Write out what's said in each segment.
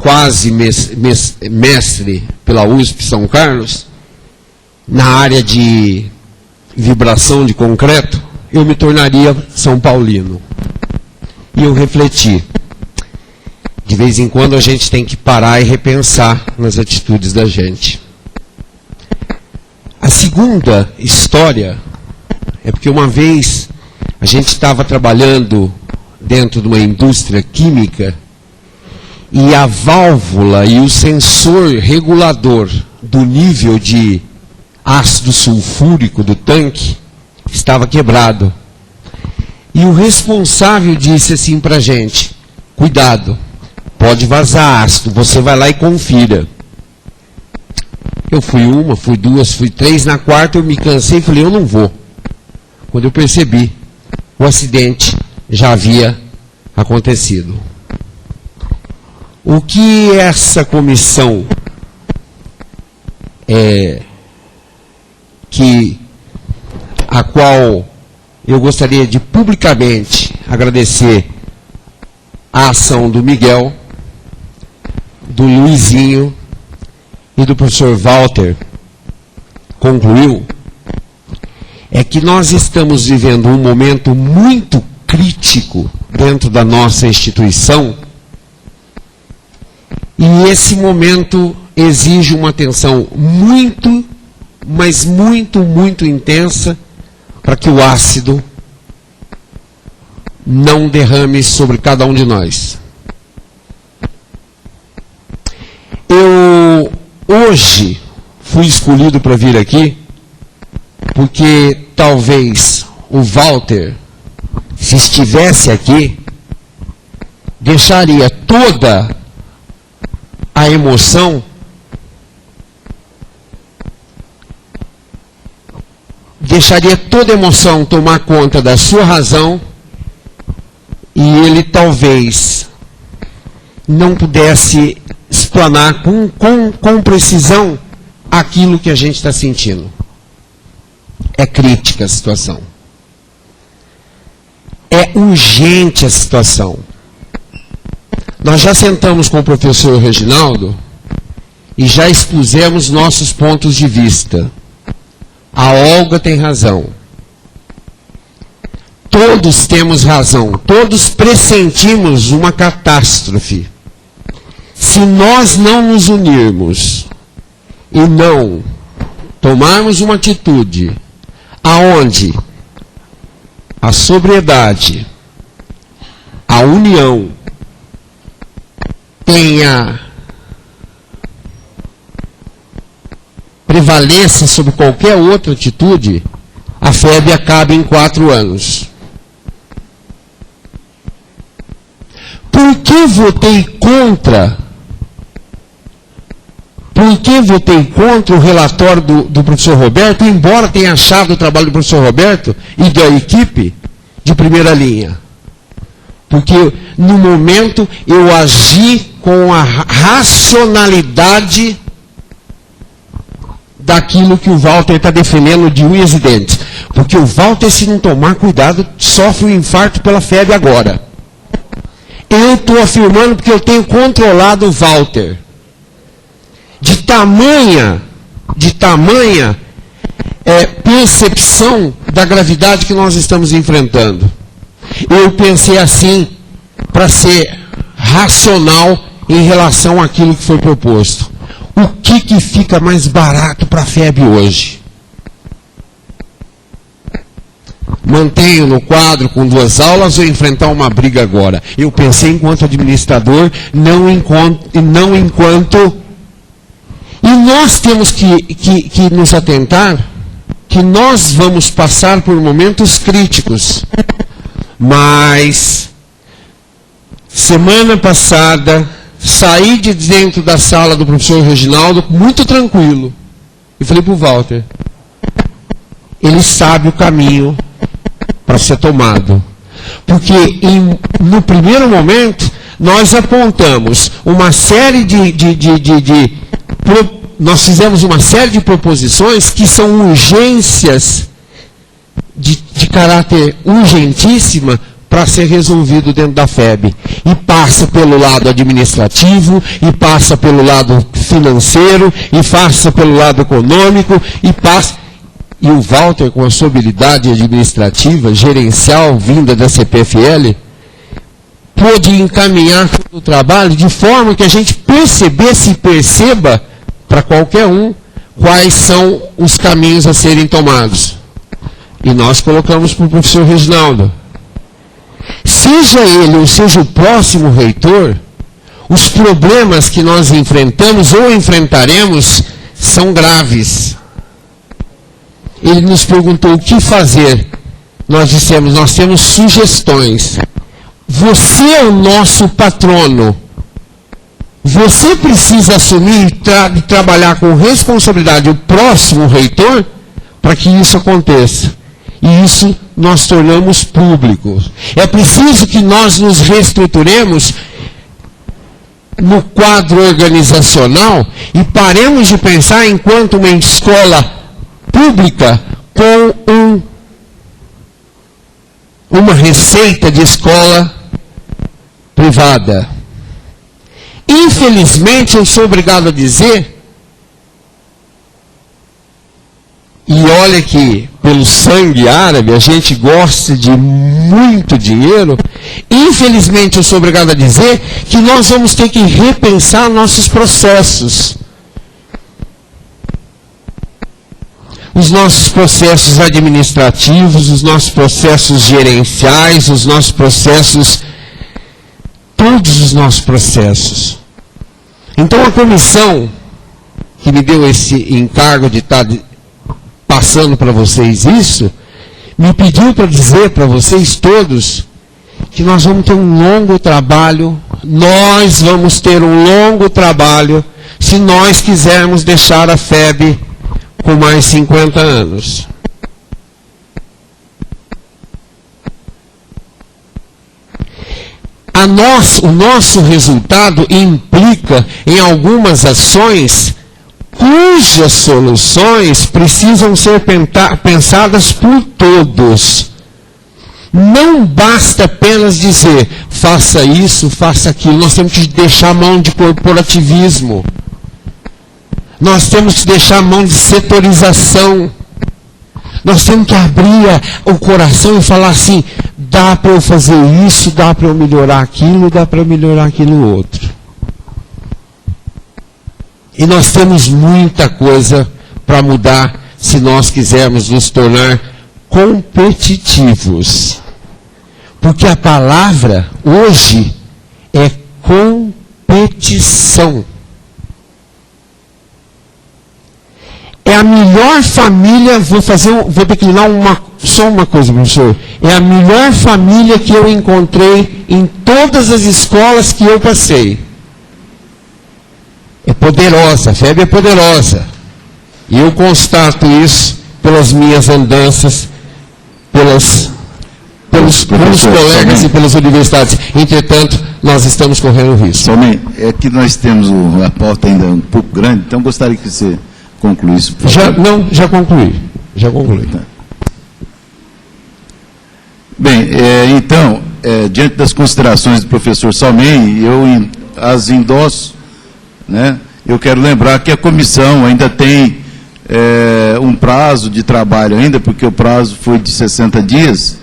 quase mestre pela USP São Carlos, na área de vibração de concreto, eu me tornaria São Paulino. E eu refleti. De vez em quando a gente tem que parar e repensar nas atitudes da gente. A segunda história é porque uma vez a gente estava trabalhando dentro de uma indústria química e a válvula e o sensor regulador do nível de ácido sulfúrico do tanque estava quebrado. E o responsável disse assim para a gente: cuidado, pode vazar ácido, você vai lá e confira. Eu fui uma, fui duas, fui três, na quarta eu me cansei e falei, eu não vou. Quando eu percebi, o acidente já havia acontecido. O que essa comissão a qual eu gostaria de publicamente agradecer a ação do Miguel, do Luizinho e do professor Walter, concluiu, é que nós estamos vivendo um momento muito crítico dentro da nossa instituição, e esse momento exige uma atenção muito, mas muito, muito intensa, para que o ácido não derrame sobre cada um de nós. Eu hoje fui escolhido para vir aqui porque talvez o Walter, se estivesse aqui, deixaria toda a emoção tomar conta da sua razão e ele talvez não pudesse explanar com precisão aquilo que a gente está sentindo. É crítica a situação. É urgente a situação. Nós já sentamos com o professor Reginaldo e já expusemos nossos pontos de vista. A Olga tem razão. Todos temos razão. Todos pressentimos uma catástrofe. Se nós não nos unirmos e não tomarmos uma atitude aonde a sobriedade, a união tenha prevaleça sobre qualquer outra atitude, a FEB acaba em 4 anos. Por que votei contra? Por que votei contra o relatório do professor Roberto, embora tenha achado o trabalho do professor Roberto e da equipe de primeira linha? Porque no momento eu agi com a racionalidade daquilo que o Walter está defendendo de unhas e dentes. Porque o Walter, se não tomar cuidado, sofre um infarto pela febre agora. Eu estou afirmando porque eu tenho controlado o Walter. De tamanha percepção da gravidade que nós estamos enfrentando. Eu pensei assim, para ser racional em relação àquilo que foi proposto. O que fica mais barato para a FEB hoje? Mantenho no quadro com 2 aulas ou enfrentar uma briga agora? Eu pensei enquanto administrador, não enquanto... E nós temos que nos atentar que nós vamos passar por momentos críticos. Mas, semana passada, saí de dentro da sala do professor Reginaldo muito tranquilo. E falei para o Walter, ele sabe o caminho para ser tomado. Porque no primeiro momento, nós apontamos uma série nós fizemos uma série de proposições que são urgências de caráter urgentíssima para ser resolvido dentro da FEB. E passa pelo lado administrativo, e passa pelo lado financeiro, e passa pelo lado econômico, e passa... E o Walter, com a sua habilidade administrativa, gerencial, vinda da CPFL, pôde encaminhar todo o trabalho de forma que a gente percebesse e perceba, para qualquer um, quais são os caminhos a serem tomados. E nós colocamos para o professor Reginaldo. Seja ele ou seja o próximo reitor, os problemas que nós enfrentamos ou enfrentaremos são graves. Ele nos perguntou o que fazer. Nós dissemos, nós temos sugestões. Você é o nosso patrono. Você precisa assumir e trabalhar com responsabilidade o próximo reitor para que isso aconteça. E isso nós tornamos público. É preciso que nós nos reestruturemos no quadro organizacional e paremos de pensar enquanto uma escola pública com uma receita de escola privada. Infelizmente, eu sou obrigado a dizer, e olha que pelo sangue árabe a gente gosta de muito dinheiro, infelizmente eu sou obrigado a dizer que nós vamos ter que repensar nossos processos. Os nossos processos administrativos, os nossos processos gerenciais, os nossos processos, todos os nossos processos. Então a comissão que me deu esse encargo de estar passando para vocês isso, me pediu para dizer para vocês todos que nós vamos ter um longo trabalho, nós vamos ter um longo trabalho se nós quisermos deixar a FEB com mais 50 anos. O nosso resultado implica em algumas ações cujas soluções precisam ser pensadas por todos. Não basta apenas dizer, faça isso, faça aquilo. Nós temos que deixar a mão de corporativismo. Nós temos que deixar a mão de setorização. Nós temos que abrir o coração e falar assim, dá para eu fazer isso, dá para eu melhorar aquilo, dá para eu melhorar aquilo outro. E nós temos muita coisa para mudar se nós quisermos nos tornar competitivos. Porque a palavra hoje é competição. É a melhor família, vou declinar só uma coisa, professor. É a melhor família que eu encontrei em todas as escolas que eu passei. É poderosa, a FEB é poderosa. E eu constato isso pelas minhas andanças, pelos colegas e pelas universidades. Entretanto, nós estamos correndo risco. Somente, é que nós temos a pauta ainda um pouco grande, então gostaria que você concluísse. Já concluí. Tá. Bem, então, diante das considerações do professor Salmen, eu as endosso, né? Eu quero lembrar que a comissão ainda tem um prazo de trabalho ainda, porque o prazo foi de 60 dias,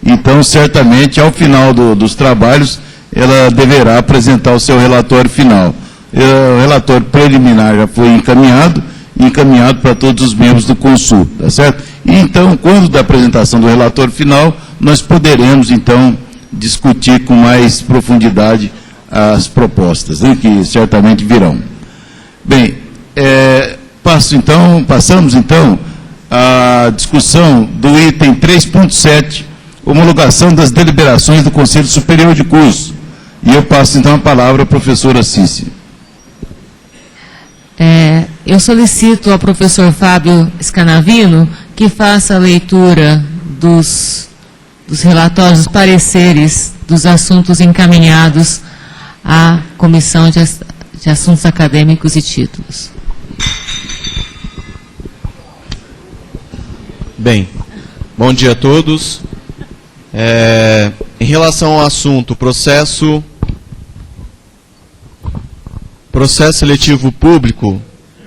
então certamente ao final dos trabalhos ela deverá apresentar o seu relatório final. O relatório preliminar já foi encaminhado para todos os membros do Consul, tá certo? E então, quando da apresentação do relatório final, nós poderemos então discutir com mais profundidade as propostas, né, que certamente virão. Bem, passamos então à discussão do item 3.7, homologação das deliberações do Conselho Superior de Curso. E eu passo então a palavra à professora Cícera. Eu solicito ao professor Fábio Scanavino que faça a leitura dos relatórios, dos pareceres, dos assuntos encaminhados à Comissão de Assuntos Acadêmicos e Títulos. Bem, bom dia a todos. Em relação ao assunto, processo seletivo público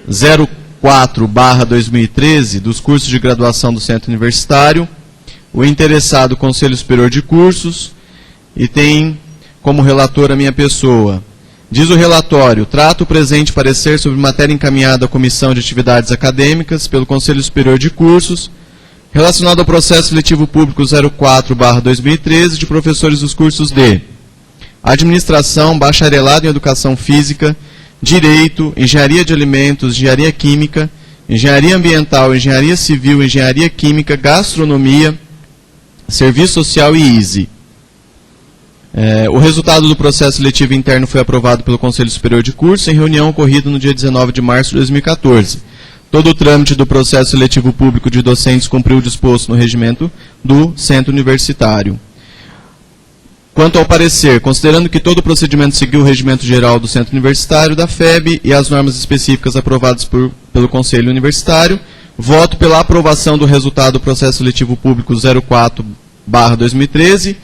04/2013 dos cursos de graduação do Centro Universitário, o interessado Conselho Superior de Cursos, e tem como relator a minha pessoa. Diz o relatório: trata o presente parecer sobre matéria encaminhada à Comissão de Atividades Acadêmicas pelo Conselho Superior de Cursos, relacionado ao processo seletivo público 04/2013 de professores dos cursos de Administração, Bacharelado em Educação Física, Direito, Engenharia de Alimentos, Engenharia Química, Engenharia Ambiental, Engenharia Civil, Engenharia Química, Gastronomia, Serviço Social e ISE. O resultado do processo seletivo interno foi aprovado pelo Conselho Superior de Curso em reunião ocorrida no dia 19 de março de 2014. Todo o trâmite do processo seletivo público de docentes cumpriu o disposto no regimento do Centro Universitário. Quanto ao parecer, considerando que todo o procedimento seguiu o regimento geral do Centro Universitário, da FEB e as normas específicas aprovadas pelo Conselho Universitário, voto pela aprovação do resultado do processo seletivo público 04/2013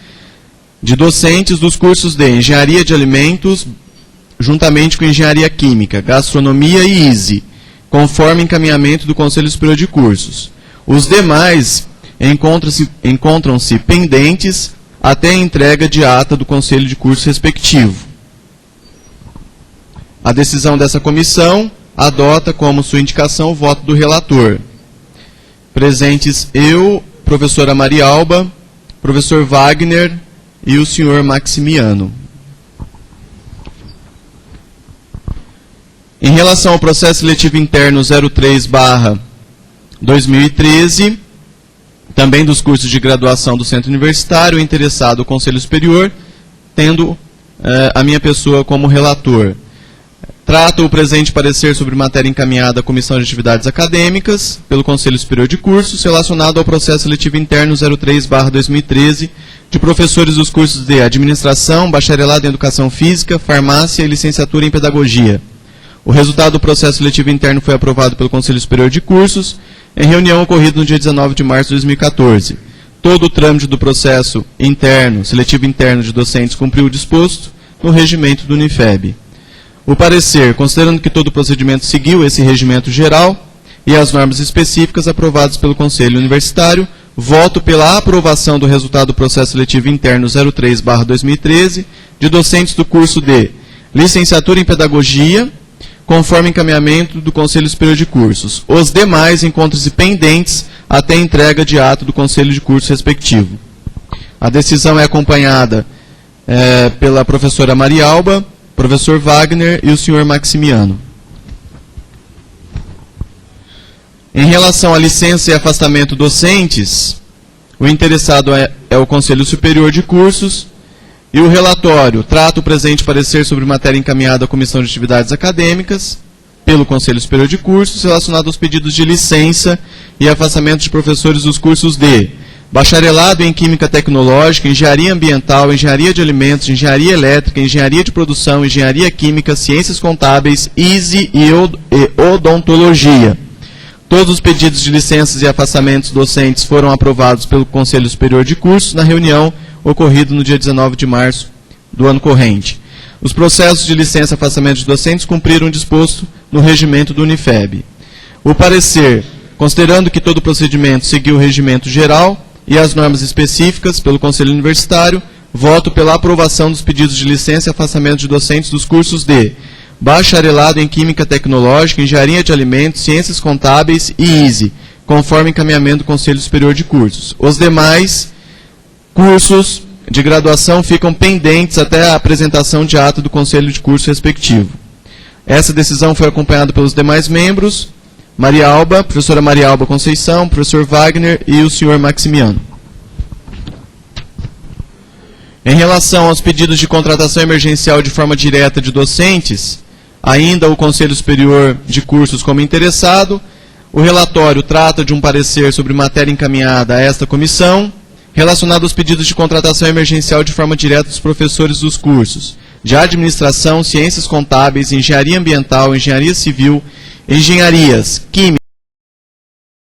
de docentes dos cursos de Engenharia de Alimentos, juntamente com Engenharia Química, Gastronomia e ISE, conforme encaminhamento do Conselho Superior de Cursos. Os demais encontram-se pendentes até a entrega de ata do Conselho de Curso respectivo. A decisão dessa comissão adota como sua indicação o voto do relator. Presentes eu, professora Marialba, professor Wagner e o senhor Maximiano. Em relação ao processo seletivo interno 03/2013, também dos cursos de graduação do Centro Universitário, interessado o Conselho Superior, tendo a minha pessoa como relator. Trata o presente parecer sobre matéria encaminhada à Comissão de Atividades Acadêmicas pelo Conselho Superior de Cursos, relacionado ao processo seletivo interno 03/2013 de professores dos cursos de Administração, Bacharelado em Educação Física, Farmácia e Licenciatura em Pedagogia. O resultado do processo seletivo interno foi aprovado pelo Conselho Superior de Cursos em reunião ocorrida no dia 19 de março de 2014. Todo o trâmite do processo interno, seletivo interno de docentes cumpriu o disposto no regimento do Unifeb. O parecer, considerando que todo o procedimento seguiu esse regimento geral e as normas específicas aprovadas pelo Conselho Universitário, voto pela aprovação do resultado do processo seletivo interno 03/2013 de docentes do curso de Licenciatura em Pedagogia, conforme encaminhamento do Conselho Superior de Cursos. Os demais encontram-se pendentes até a entrega de ato do Conselho de Curso respectivo. A decisão é acompanhada pela professora Marialba, professor Wagner e o senhor Maximiano. Em relação à licença e afastamento docentes, o interessado é o Conselho Superior de Cursos, e o relatório trata o presente parecer sobre matéria encaminhada à Comissão de Atividades Acadêmicas pelo Conselho Superior de Cursos, relacionado aos pedidos de licença e afastamento de professores dos cursos de Bacharelado em Química Tecnológica, Engenharia Ambiental, Engenharia de Alimentos, Engenharia Elétrica, Engenharia de Produção, Engenharia Química, Ciências Contábeis, ISE e Odontologia. Todos os pedidos de licenças e afastamentos docentes foram aprovados pelo Conselho Superior de Cursos na reunião ocorrido no dia 19 de março do ano corrente. Os processos de licença e afastamento de docentes cumpriram o disposto no regimento do Unifeb. O parecer, considerando que todo o procedimento seguiu o regimento geral e as normas específicas pelo Conselho Universitário, voto pela aprovação dos pedidos de licença e afastamento de docentes dos cursos de Bacharelado em Química Tecnológica, Engenharia de Alimentos, Ciências Contábeis e ISE, conforme encaminhamento do Conselho Superior de Cursos. Os demais cursos de graduação ficam pendentes até a apresentação de ato do Conselho de Curso respectivo. Essa decisão foi acompanhada pelos demais membros, Marialba, professora Marialba Conceição, professor Wagner e o senhor Maximiano. Em relação aos pedidos de contratação emergencial de forma direta de docentes, ainda o Conselho Superior de Cursos como interessado, o relatório trata de um parecer sobre matéria encaminhada a esta comissão, relacionado aos pedidos de contratação emergencial de forma direta dos professores dos cursos de Administração, Ciências Contábeis, Engenharia Ambiental, Engenharia Civil, Engenharias Química,